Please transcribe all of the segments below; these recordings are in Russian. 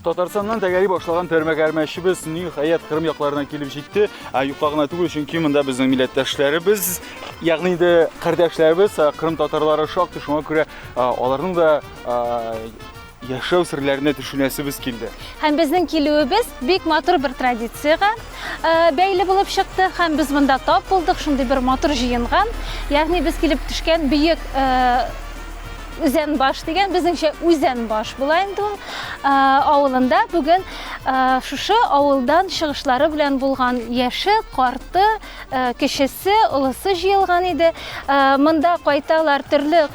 Татарстаннан тәгәри башлаган тәрмәгәрмәшебез ниһаять Кырым якларына килеп җитте. Юклагына түгел, чөнки монда безнең милләттәшләребез, ягъни дә кардәшләребез, Кырым татарлары шактый, шуңа күрә аларның да яшәү серләренә төшенәсебез килде. Һәм безнең килүебез бик матур бер традициягә бәйле булып чыкты. Һәм без монда тап булдык, шундый бер матур җыенган. Ягъни без килеп төшкән бөек Үзән баш дигән, безнеңчә Үзән баш була инде ул авылында. Бүген шушы авылдан чыгышлары белән булган яше, карты, кечесе, улысы җыелган иде. Монда кайталар төрле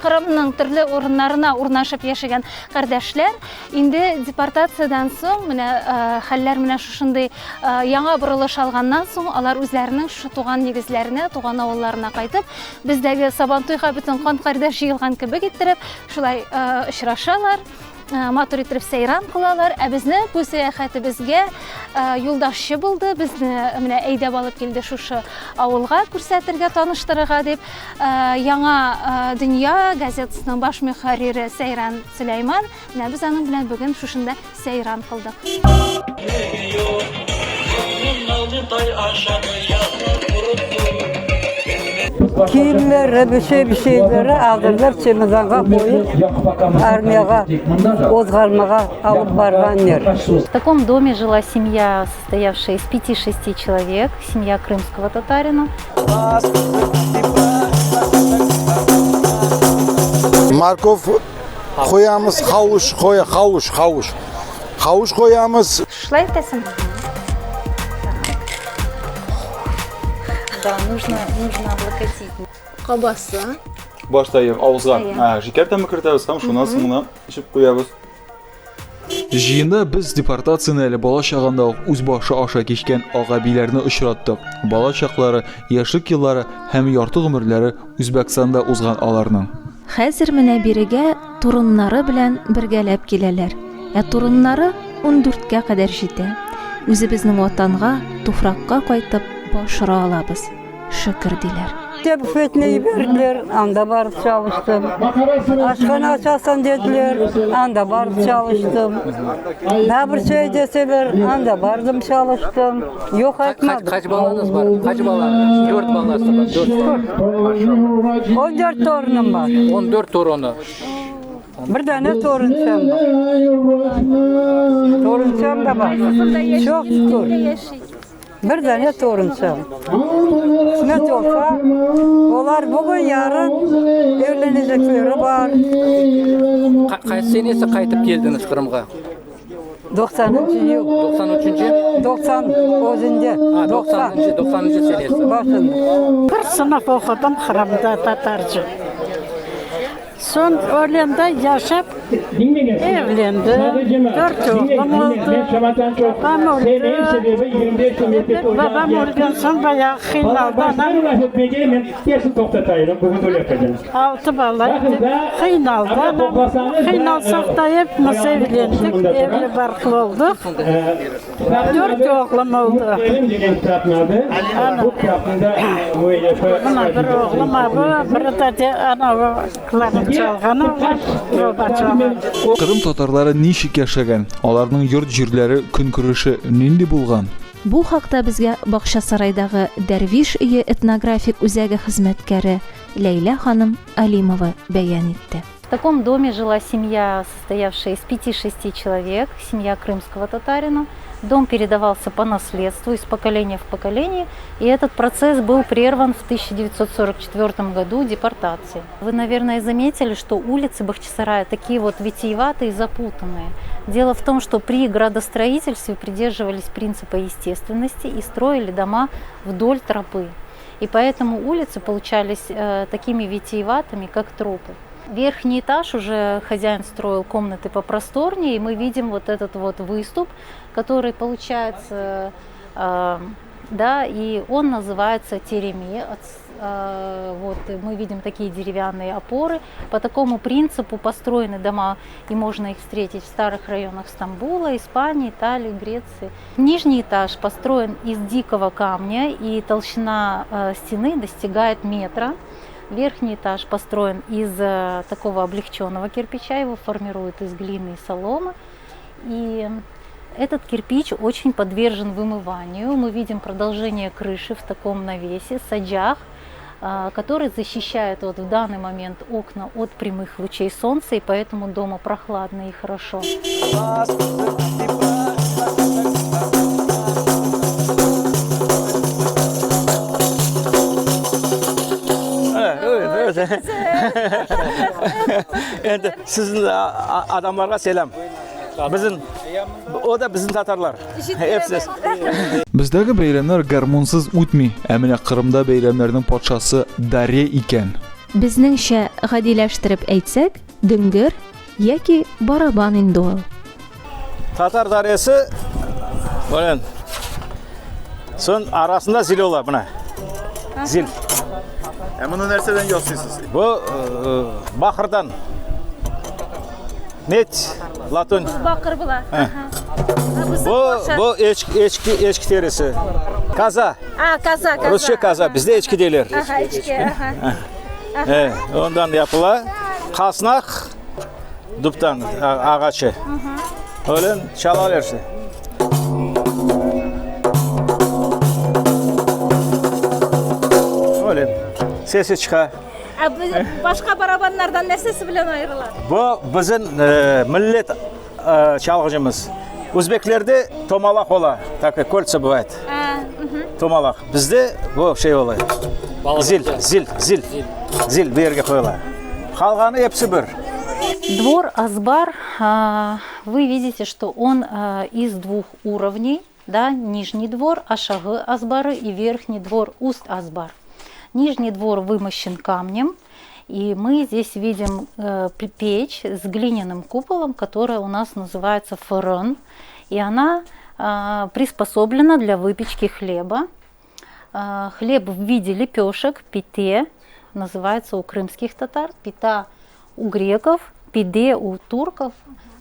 Кырымның төрле урыннарына урнашып яшәгән кардәшләр. Инде депортациядан соң менә хәлләр менә шушындый яңа бурылыш алганнан соң алар үзләренең шу туган нигезләренә, туган авылларына кайтып, бездәге Сабантуйга бөтен кан кардәш җыелган кебек иттереп, шулай очрашалар, матур иттереп сәйран кылалар. Безне бу сәяхәтебезгә юлдашчы булды. Безне менә әйдәп алып килде шушы авылга күрсәтергә, таныштырырга дип. Яңа дөнья газетасының баш мөхәррире Сәйран Сөләйман. Менә без аның белән бүген шушында сәйран кылдык. Kiyimleri, bir şeyleri aldırdılar, çemizanğa koyup armiyaga, ozgalmaga alıp bargan yer. В таком доме жила семья, состоявшая из 5-6 человек, семья крымского татарина. Markov koyamız, havuç koyamız. Шулай итәсең? Да, нужно облокотить. Колбаса. Башта авызга шикәр тәме кертәбез һәм шуннан соң моны ичеп куябыз. Җыенда без депортацияны әле бала чагында үз башы аша кичкән агабиләрне очраттык. Бала чаклары, яшьлек еллары һәм ярты гомерләре Үзбәкстанда узган аларның. Хәзер менә бирегә турыннары белән бергәләп киләләр. Турыннары 14-кә кадәр җитә. Үзебезнең ватанга, туфракка кайтып башыра алабыз. Шөкер диләр. Tepfetmeyi verdiler, anda barıp çalıştım. Aşkana açarsan dediler, anda barıp çalıştım. Ne bir şey deseler, anda bardım çalıştım. Yok etmedim. Kaç balanız var? Kaç balanız? 4 balası var. 14 torunum var. 14 torunu. Bir tane torunçam var. Torunçam da var. Çok şükür. Bir tane torunçam. Ne olsa, onlar bugün yarın evlenecekleri var. Kaç senesi kayıtıp geldiniz Kırım'a? 90. yıl. 93. 90 özünde. 90. senesi. Başında. Bir sınıf okudum Kırım'da Tatarcı. Son öğlende yaşap evlendi. 4 oğlum oldu. Babam öldü. Babam öldükten sonra bayağı kıynaldı. 6 balaydı. Kıynaldı. Kıynalsak da hepimiz evlendik. Evli barklı olduk. 4 oğlum oldu. Buna bir oğlum abi. Bir de ana kılarım. Кырым татарлары ничек яшәгән? Аларның йорт җирләре көнкүреше нинди булган? Бу хакта безгә Бакча сарайдагы Дәрвиш өе этнографик үзәге хезмәткәре Ләйлә ханым Алимова бәян итте. В таком доме жила семья, состоявшая из 5-6 человек, семья крымского татарина. Дом передавался по наследству из поколения в поколение, и этот процесс был прерван в 1944 году депортацией. Вы, наверное, заметили, что улицы Бахчисарая такие вот витиеватые и запутанные. Дело в том, что при градостроительстве придерживались принципа естественности и строили дома вдоль тропы. И поэтому улицы получались такими витиеватыми, как тропы. Верхний этаж уже хозяин строил комнаты попросторнее, и мы видим вот этот вот выступ, который получается, да, и он называется тереме. Вот мы видим такие деревянные опоры. По такому принципу построены дома, и можно их встретить в старых районах Стамбула, Испании, Италии, Греции. Нижний этаж построен из дикого камня, и толщина стены достигает метра. Верхний этаж построен из такого облегченного кирпича, его формируют из глины и соломы. И этот кирпич очень подвержен вымыванию. Мы видим продолжение крыши в таком навесе, саджах, который защищает вот в данный момент окна от прямых лучей солнца, и поэтому дома прохладно и хорошо. Endi sizin adamlarga selam. O da bizim Tatarlar. Hepsiz. Bizdagi bayramlar garmonsiz o'tmay, amina Qrimda bayramlarning podshasi Darya ekan. Bizningcha g'adilashtirib aytsak, dingir yoki baraban endi u. Tatar daryası böyle. Son arasında zil olar buna. Zil. Bunu nereden yasıyorsunuz? Bu bakırdan. Net, latun. Bakır bular. Bu eçki terisi. Kaza. Kaza. Rusça kaza. Bizde eçki derler. Ondan yapılan kasnak duptan ağaçı. Öyle çalarlar. Öyle sesi çıkar. Başka barabanlardan ne sesi bilen ayrılar? Bu bizim millet çalgıcımız. Uzbeklerde tomalak ola. Так кольца бывает. Tomalak. Bizde bu şey oluyor. Zil bir yerге koyuyorlar. Kalganı hepsi bir. Двор Азбар, вы видите, что он из двух уровней, да, нижний двор Ашагы Азбары и верхний двор Уст Азбар. Нижний двор вымощен камнем, и мы здесь видим печь с глиняным куполом, которая у нас называется фырын, и она приспособлена для выпечки хлеба. Хлеб в виде лепешек, пите, называется у крымских татар, пита у греков, пиде у турков.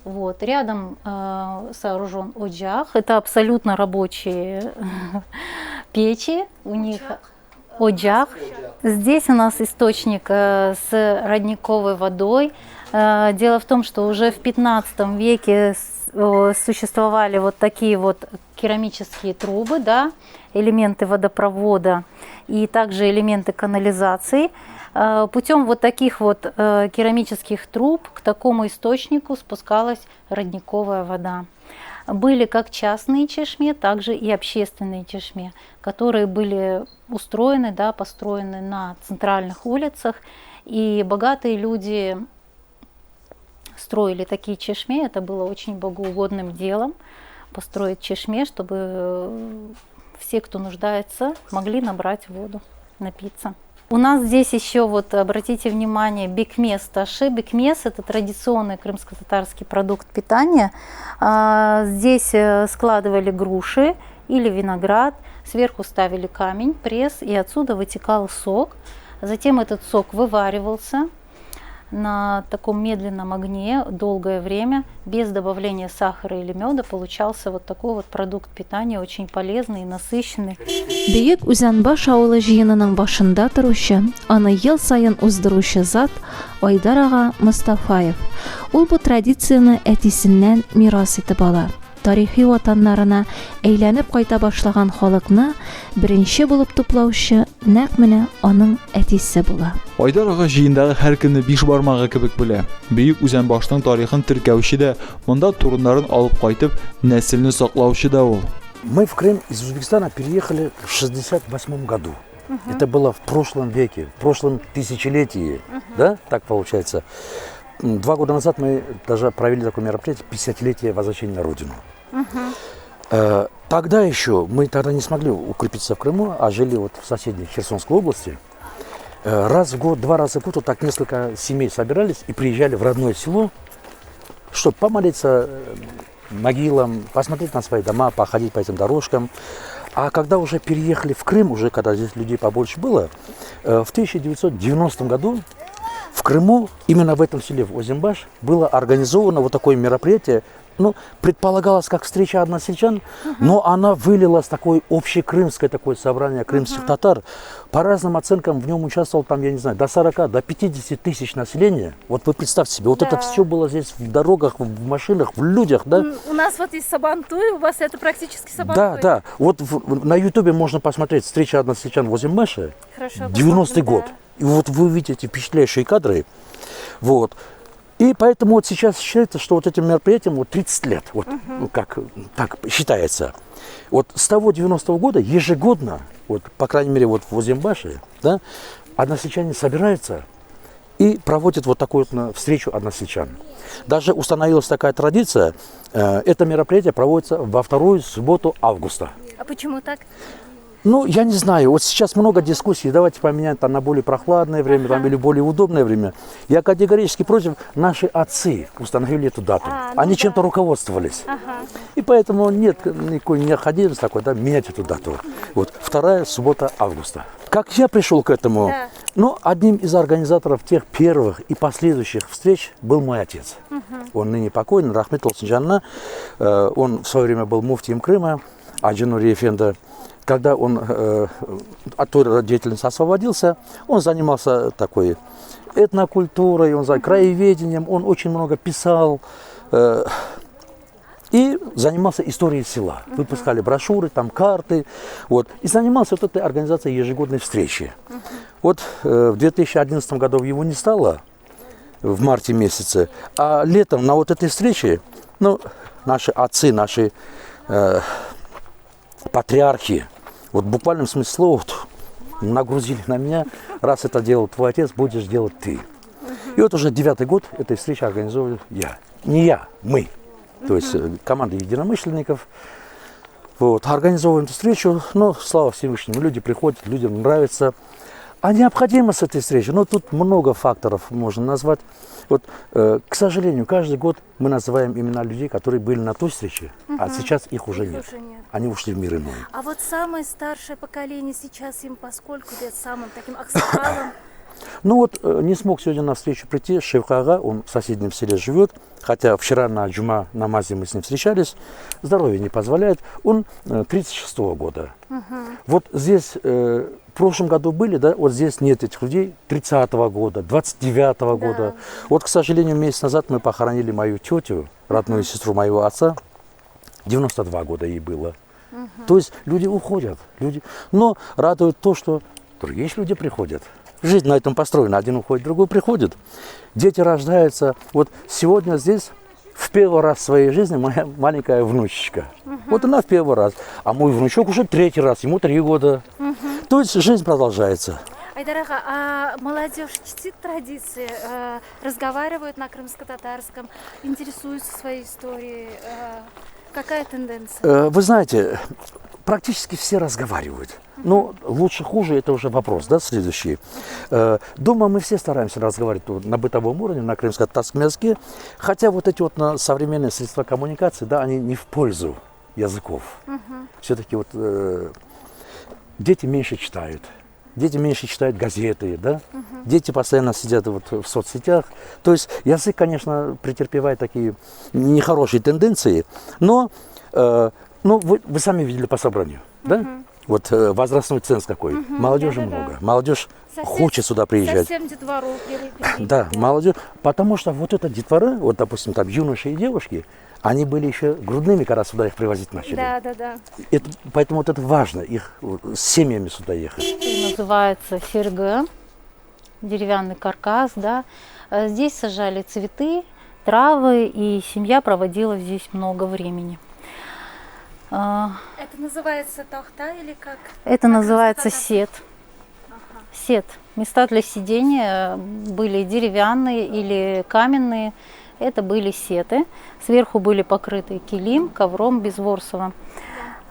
Вот. Рядом сооружен оджах, это абсолютно рабочие печи, у них оджах. Здесь у нас источник с родниковой водой. Дело в том, что уже в 15 веке существовали вот такие вот керамические трубы, да, элементы водопровода и также элементы канализации. Путем вот таких вот керамических труб к такому источнику спускалась родниковая вода. Были как частные чешме, также и общественные чешме, которые были устроены, да, построены на центральных улицах. И богатые люди строили такие чешме. Это было очень богоугодным делом построить чешме, чтобы все, кто нуждается, могли набрать воду, напиться. У нас здесь еще, вот обратите внимание, бекмес таши. Бекмес – это традиционный крымско-татарский продукт питания. Здесь складывали груши или виноград, сверху ставили камень, пресс, и отсюда вытекал сок. Затем этот сок вываривался на таком медленном огне долгое время, без добавления сахара или меда. Получался вот такой вот продукт питания, очень полезный и насыщенный. Бөек Үзәнбаш авылы җыенының башында торучы, аны ел сайын уздыручы зат Айдар ага Мостафаев. Ул бу традицияны әтисеннән мирас итеп ала. Тарихи ватаннарына әйләнеп кайта башлаган халыкны беренче булып туплаучы нәкъ менә аның әтисе була. Айдар ага җыендагы һәр көнне 5 бармагы кебек белә. Бөек Үзәнбашның тарихын теркәүче дә, монда турыннарын алып кайтып, нәселне саклаучы да ул. Мы в Крым из Узбекистана переехали в 1968 году. Это было в прошлом веке, в прошлом тысячелетии, да, так получается. 2 года назад мы даже провели такое мероприятие, 50-летие возвращения на родину. Тогда еще мы не смогли укрепиться в Крыму, а жили вот в соседней Херсонской области. Раз в год, 2 раза в год вот так несколько семей собирались и приезжали в родное село, чтобы помолиться могилам, посмотреть на свои дома, походить по этим дорожкам. А когда уже переехали в Крым, уже когда здесь людей побольше было, в 1990 году в Крыму, именно в этом селе, в Озенбаш, было организовано вот такое мероприятие ну, предполагалась как встреча односельчан, но она вылилась в такое общекрымское такое собрание крымских татар. По разным оценкам в нем участвовал там, я не знаю, до 40, до 50 тысяч населения. Вот вы представьте себе, вот это все было здесь в дорогах, в машинах, в людях, да? У нас вот есть Сабантуй, у вас это практически Сабантуй. Да. Вот на Ютубе можно посмотреть встреча односельчан возле Мэши, 90-й год. И вот вы увидите эти впечатляющие кадры. Вот. И поэтому вот сейчас считается, что вот этим мероприятием вот 30 лет, вот как так считается. Вот с того 90-го года ежегодно, вот, по крайней мере, вот в Озимбаше, да, односельчане собираются и проводят вот такую вот встречу односельчан. Даже установилась такая традиция, это мероприятие проводится во вторую субботу августа. А почему так? Ну, я не знаю, вот сейчас много дискуссий, давайте поменяем там на более прохладное время там, или более удобное время. Я категорически против, наши отцы установили эту дату. Они чем-то руководствовались. И поэтому нет никакой необходимости такой, да, менять эту дату. Вот, вторая суббота августа. Как я пришел к этому? Ну, одним из организаторов тех первых и последующих встреч был мой отец. Он ныне покойный, Рахмет Олсинджанна. Он в свое время был муфтием Крыма, Аджинури Эфенда. Когда он от той деятельности освободился, он занимался такой этнокультурой, он краеведением, он очень много писал и занимался историей села. Выпускали брошюры, там карты, вот, и занимался вот этой организацией ежегодной встречи. Вот в 2011 году его не стало, в марте месяце, а летом на вот этой встрече, ну, наши отцы, наши патриархи, вот в буквальном смысле слова, вот, нагрузили на меня, раз это делал твой отец, будешь делать ты. И вот уже 9-й год этой встречи организовываю я. Не я, мы. То есть команда единомышленников. Вот, организовываем эту встречу, но слава Всевышнему, люди приходят, людям нравится. А необходимость этой встречи, ну тут много факторов можно назвать. Вот, к сожалению, каждый год мы называем имена людей, которые были на той встрече, а сейчас их уже нет. Они ушли в мир иной. А вот самое старшее поколение сейчас им поскольку лет, самым таким аксакалом? Ну вот не смог сегодня на встречу прийти Шевка Ага, он в соседнем селе живет, хотя вчера на джума намазе мы с ним встречались, здоровье не позволяет, он 36-го года. Вот здесь в прошлом году были, да, вот здесь нет этих людей 30-го года, 29-го года. Вот, к сожалению, месяц назад мы похоронили мою тетю, родную сестру моего отца, 92 года ей было. То есть люди уходят, но радует то, что другие люди приходят. Жизнь на этом построена. Один уходит, другой приходит. Дети рождаются. Вот сегодня здесь в первый раз в своей жизни моя маленькая внучечка. Вот она в первый раз. А мой внучок уже 3-й раз, ему 3 года. То есть жизнь продолжается. Айдар ага, а молодежь чтит традиции, разговаривают на крымско-татарском, интересуются своей историей? Какая тенденция? Вы знаете, практически все разговаривают. Но лучше, хуже, это уже вопрос, да, следующий. Дома мы все стараемся разговаривать на бытовом уровне, на крымско-татарском языке, хотя вот эти вот современные средства коммуникации, да, они не в пользу языков. Все-таки вот дети меньше читают. Дети меньше читают газеты, да? Дети постоянно сидят вот в соцсетях. То есть язык, конечно, претерпевает такие нехорошие тенденции, но вы сами видели по собранию, да? Вот возрастной ценз какой. Молодежи много. Молодежь хочет сюда приезжать. Совсем детвору Да, молодежь. Потому что вот эта детвора, вот, допустим, там юноши и девушки, они были еще грудными, когда сюда их привозить начали. Да. Поэтому вот это важно, их с семьями сюда ехать. Называется ферга, деревянный каркас, да. Здесь сажали цветы, травы, и семья проводила здесь много времени. Это называется тахта или как? Это называется сет. Сет. Места для сидения были деревянные или каменные. Это были сеты. Сверху были покрыты килим, ковром безворсовым.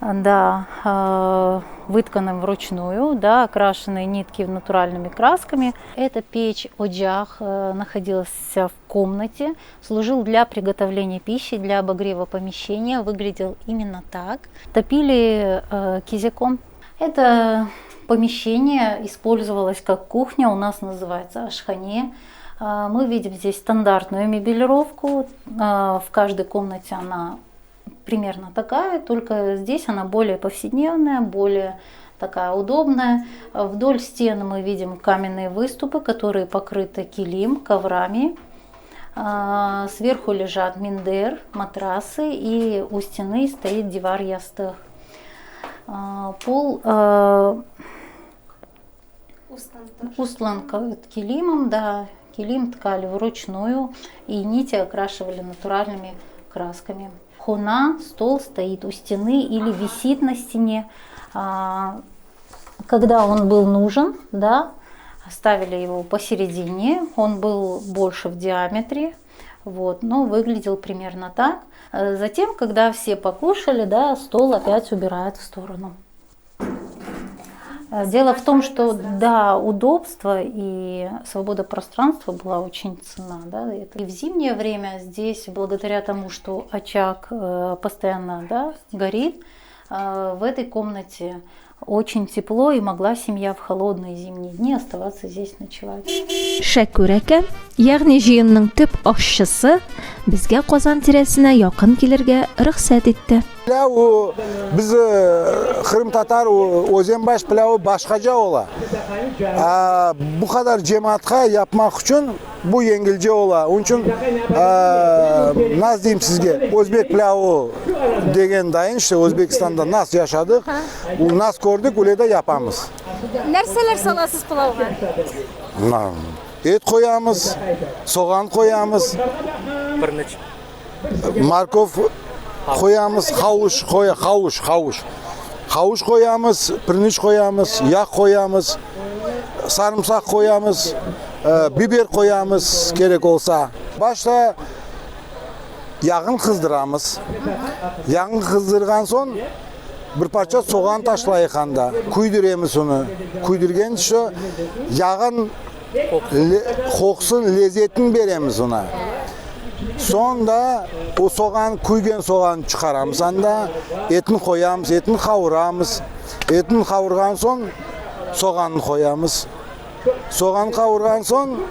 Да, вытканным вручную, да, окрашенные нитки натуральными красками. Эта печь оджах находилась в комнате, служил для приготовления пищи, для обогрева помещения, выглядел именно так. Топили кизяком. Это помещение использовалось как кухня, у нас называется ашхане. Мы видим здесь стандартную мебелировку. В каждой комнате она примерно такая, только здесь она более повседневная, более такая удобная. Вдоль стен мы видим каменные выступы, которые покрыты килим, коврами. Сверху лежат миндер, матрасы, и у стены стоит дивар-ястых. Пол устлан килимом, да, килим ткали вручную, и нити окрашивали натуральными красками. Хуна, стол стоит у стены или висит на стене. Когда он был нужен, да, оставили его посередине, он был больше в диаметре, вот, но выглядел примерно так. Затем, когда все покушали, да, стол опять убирают в сторону. Дело в том, что да, удобство и свобода пространства была очень ценна. Да, и в зимнее время здесь, благодаря тому, что очаг постоянно, да, горит, в этой комнате очень тепло, и могла семья в холодные зимние дни оставаться здесь ночевать. Шәкүр әкә, ягъни җыенның төп ашчысы, безгә Казан тирәсенә якын килергә рөхсәт итте. Пилау biz Kırım Tatar Ozenbaş pilavı başkaca ola. Bu kadar cemaatga yapmak için bu yengilce ola. Onun için naz diyeyim sizge, Özbek pilavı degen dayın işte Özbekistan'da nas yaşadık. O nas gördük, öyle de yapamız. Нәрсәләр саласыз пылауга? Et koyamız, soğan koyamız, markov koyamız, havuç koyamız, pirinç koyamız, yağ koyamız, sarımsak koyamız, biber koyamız gerek olsa. Başta yağın kızdıramız. Yağın kızdırgan son bir parça soğan taşlayık anda. Kuyduremiz onu. Kuydurgen şu yağın kokusun, lezzetini veremiz ona. Sonra o soğan, kuygen soğan çıkaramız anda, etini koyamız, etini kavuramız. Etini kavurgan son soğanını koyamız. Soğan kavurgan son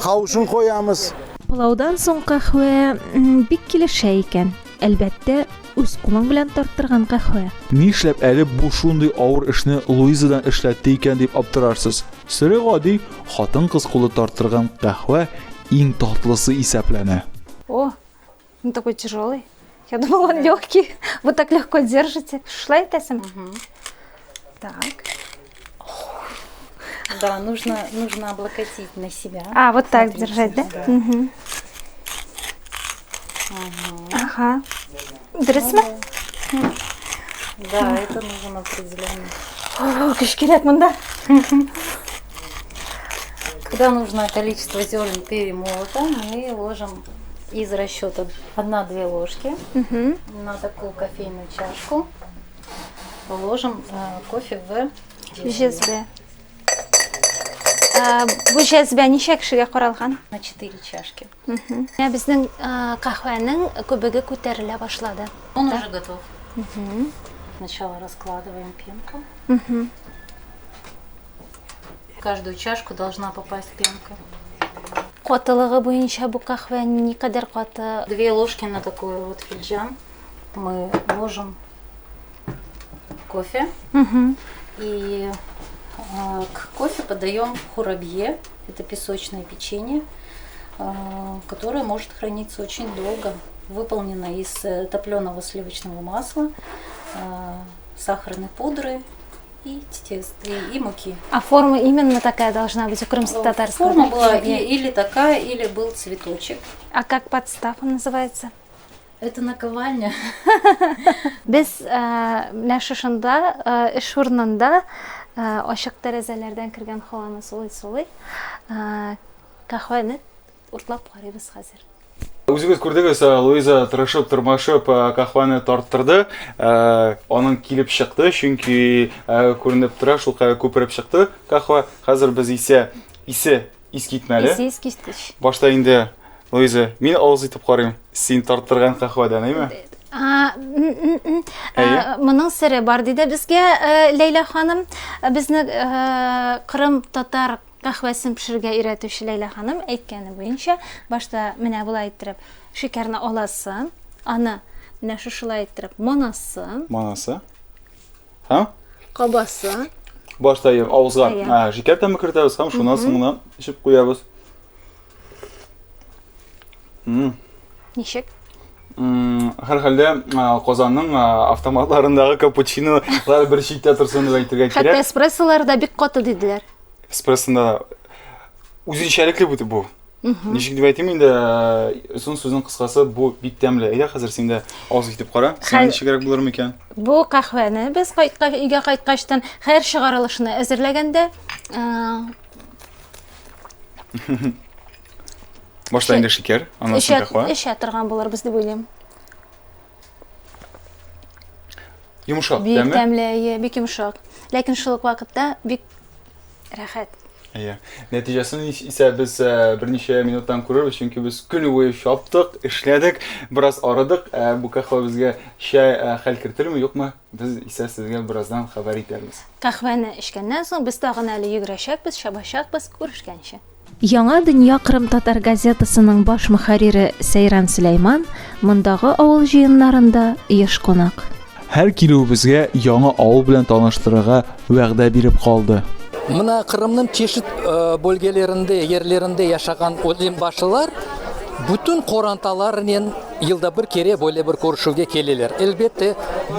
havuçunu koyamız. Пылаудан соң кахвә бик килешә икән. Әлбәттә, үз кулың белән тарттырган кахвә. Нишләп әле бу шундый авыр эшне Луизадан эшләтте икән дип аптырарсыз. Сирә гади хатын-кыз кулы тарттырган кахвә иң татлысы исәпләнә. О, он такой тяжелый. Я думала, он легкий. Вы так легко держите. Шла этим? Так. Да, нужно облокотить на себя. А, вот так Смотрите, держать, да? да. Угу. Ага. Дұрыс ма? Да, это нужно определенно. О, күш келет мында. Когда нужное количество зерен перемолото, мы ложим из расчета 1-2 ложки на такую кофейную чашку. Ложим кофе в Жезбе. Бу жезбе ничә кешегә каралган? На 4 чашки. Безнең кахвәнең күбеге күтәрелә башлады. Он уже готов. Сначала раскладываем пенку. В каждую чашку должна попасть пенка. Катылыгы буенча бу кахвә никадәр каты? 2 ложки на такой вот финджан мы ложим кофе. И к кофе подаем хурабье. Это песочное печенье, которое может храниться очень долго. Выполнено из топленого сливочного масла, сахарной пудры и муки. А форма именно такая должна быть у крымско-татарского? Форма была или такая, или был цветочек. А как подстав он называется? Это наковальня. Без менә шушында эш урынында ачык тәрәзәләрдән кергән һаваны сулый кахвәне уртлап карыйбыз хәзер. Үзегез күрдегез, Луиза тырышып кахваны тарттырды. Аның килеп чыкты, чөнки күренеп тора, шул күпереп чыкты кахва. Хәзер без исе китмәле. Исе киткеч. Башта инде Луиза, мин авыз итеп карыйм. Син тарттырган кахвадан, әйме? Моның сире бар диде безгә Ләйлә ханым. Безне Кырым татар Qahvasini pishirishga o'rgatuvchi Layla xonim aytgani bo'yicha boshda mana bulay ettirib shakarni olasan, ana mana shulay ettirib monasan. Manasi. Ha? Qabasan. Boshda og'izga shakar tammi kiritamiz ham, shundan so'ng uni ishib qo'yamiz. Nishik? Har xilda qozonning avtomatlarındagi kapuchinolar bir shikda tursin deb aytgan kerak. Hatto espressolarda bek qoti dedilar. Espressonda o'zenshalikli bu. Nishik deb aytaymi, endi uzun so'zning qisqasi bu bek damli. Ayda hozir senda og'izga yetib qara. Sen nish kerak bo'larmi ekan? Bu qahvani biz uyga qaytqachdan xayr chiqarilishini hozirlaganda boshda endi shakar, ondan so'ng qahva. Ishatirgan bo'lar biz deb o'ylayman. Yumshoq, bek damli, bek yumshoq. Lekin shu vaqtda bek rahat. Natijasini esa biz bir necha minutdan ko'ramiz, chunki biz kun bo'yi shopdik, ishladik, biroz oridik. Bu qahva bizga shay hal kiritilmi, yo'qmi? Biz esa sizga birozdan xabar etamiz. Qahvani ichgandan so'ng biz tag'inali yugurashak, biz shabashak, biz ko'rishgancha. Яңа дөнья Кырым татар газетасының баш мөхәррире Сейран Сөләйман мондагы авыл җыеннарында еш кунак. Һәр килүебезгә яңа авыл белән таныштырырга вәгъдә биреп калды. Мына Кырымның чешит бөлгелерінде, ерлерінде яшаган өзен башылар бүтін қоранталарынан yılda bir kere böyle bir көрішуге келелер. Elbette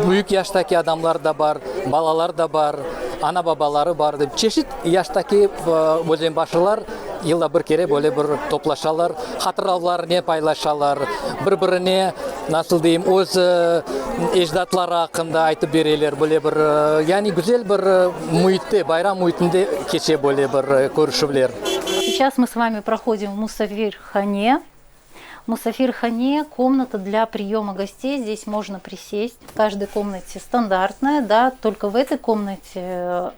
büyük yaştaki adamlar da var, balalar da var, ana babaları var. Çeşit yaştaki özен başılar yılda bir kere böyle bir toplaşalar, hatıralarını paylaşalar, birbirine nasıl diyeyim öz ecdatları hakkında aytıp verirler. Böyle bir yani güzel bir muhitte, bayram muhitinde geçe böyle bir görüşüler. Сейчас мы с вами проходим в Мусафир-хане. В Мусафир-хане комната для приема гостей. Здесь можно присесть. В каждой комнате стандартная, да, только в этой комнате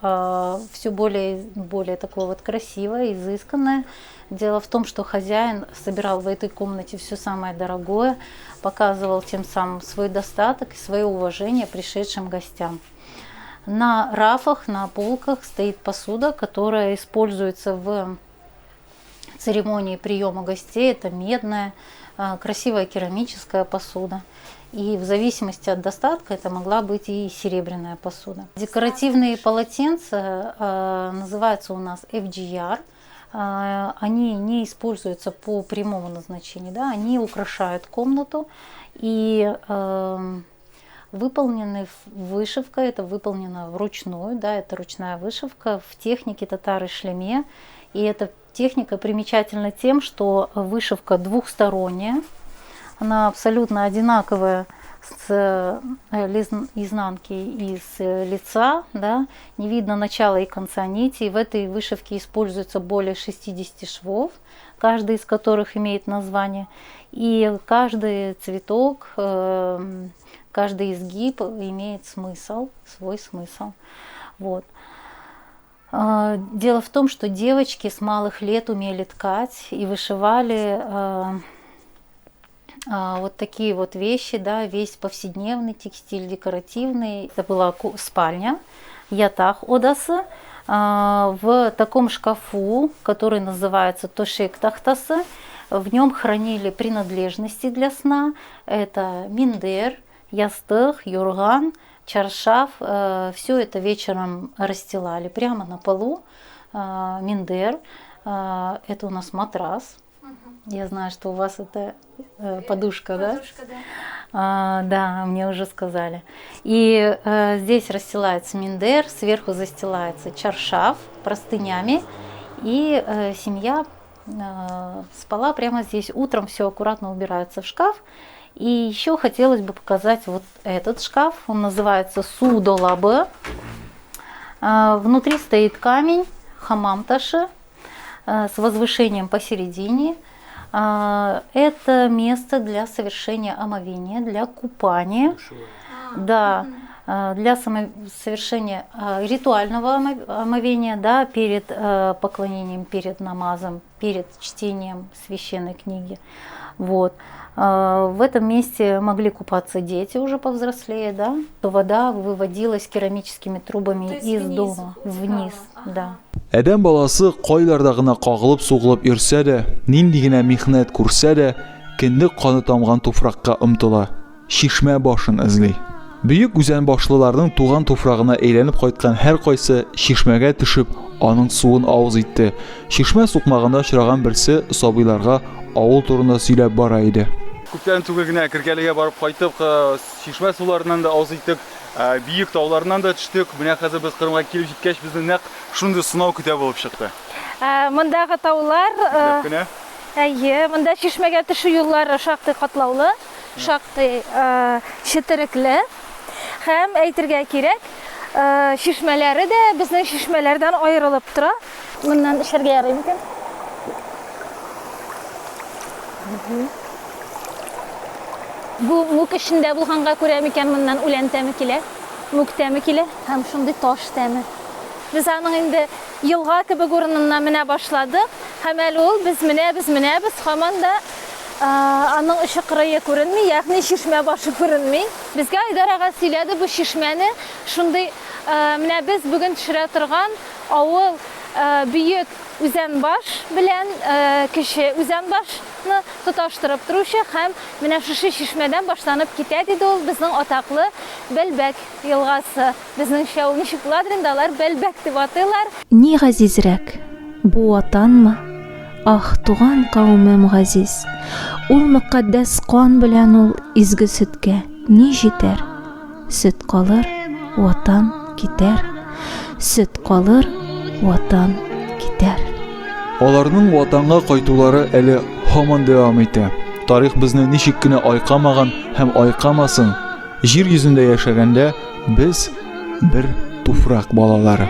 все более такое вот красивое, изысканное. Дело в том, что хозяин собирал в этой комнате все самое дорогое, показывал тем самым свой достаток и свое уважение пришедшим гостям. На рафах, на полках стоит посуда, которая используется в церемонии приема гостей. Это медная, красивая керамическая посуда. И в зависимости от достатка это могла быть и серебряная посуда. Декоративные полотенца называются у нас FGR. Они не используются по прямому назначению, да? Они украшают комнату и выполнены вышивка, это выполнено вручную, да, это ручная вышивка в технике татары-шлеме. И эта техника примечательна тем, что вышивка двухсторонняя, она абсолютно одинаковая с изнанки и с лица, да, не видно начала и конца нити. В этой вышивке используется более 60 швов, каждый из которых имеет название, и каждый цветок, каждый изгиб имеет смысл, свой смысл. Вот. Дело в том, что девочки с малых лет умели ткать и вышивали вот такие вот вещи, да, весь повседневный текстиль декоративный. Это была спальня, ятах одасы, в таком шкафу, который называется тошек тахтасы. В нем хранили принадлежности для сна. Это миндер, ястых, юрган, чаршаф. Все это вечером расстилали прямо на полу. Миндер, это у нас матрас. Я знаю, что у вас это подушка, да? Подушка, да. Да, мне уже сказали. И здесь расстилается миндер, сверху застилается чаршаф простынями, и семья спала прямо здесь. Утром все аккуратно убирается в шкаф. И еще хотелось бы показать вот этот шкаф. Он называется Судолабы. Внутри стоит камень, хамам-таши, с возвышением посередине. Это место для совершения омовения, для купания. Да, для совершения ритуального омовения, да, перед поклонением, перед намазом, перед чтением священной книги. Вот. В этом месте могли купаться дети уже повзрослее, да. Вода выводилась керамическими трубами из дома вниз, да. Әдәм баласы кайларда гына кагылып-сугылып йөрсә дә, нинди генә михнәт күрсә дә, киндек каны тамган туфракка омтыла, шишмә башын эзли. Бөек үзән башлыларның туган туфрагына әйләнеп кайткан һәр кайсы шишмәгә төшеп, аның суын авыз итте. Шишмә сукмагында очраган берсе сабыйларга авыл турында сөйләп бара иде. Күптән түгел генә Киркәлегә барып кайтып, шишмә суларынан да авыз иттек, биек тауларынан да төштек. Менә хәзер без Кырымга килеп җиткәч, безне нәкъ шундый сынау көтә булып чыкты. Мондагы таулар, монда шишмәгә төшү юллары шактый катлаулы, шактый четерекле. Һәм әйтергә кирәк, шишмәләре дә безнең шишмәләрдән аерылып тора. Моннан эшләргә ярый микән? Бу мук эчендә булганга күрә микән моннан үлән тәме килә, мук тәме килә һәм шундый таш тәме. Без аның инде елга кебек урынына менә башладык. Һәм әле ул без һаман да аның эче кырые күренми, ягъни шишмә башы күренми. Безгә идарәгә сөйләде бу шишмәне шундый менә без бүген төшерә торган авыл büyük үзән баш белән кече үзән башны тоташтырып торучы һәм менә шушы шишмәдән башланып китә диде ул безнең атаклы Бәлбәк елгасы. Безнеңчә ул ничек буладыр инде алар Бәлбәк дип атыйлар. Ни газизрәк, бу ватанмы? Ах, туган кавмым газиз. Ул мөкаддәс кан белән ул изге сөткә ни җитәр? Сөт калыр, ватан китәр. Сөт калыр, ватан китәр. Аларның ватанга кайтулары әле һаман дәвам итә. Тарих безне ничек кенә айкамаган һәм айкамасын, җир йөзендә яшәгәндә без бер туфрак балалары.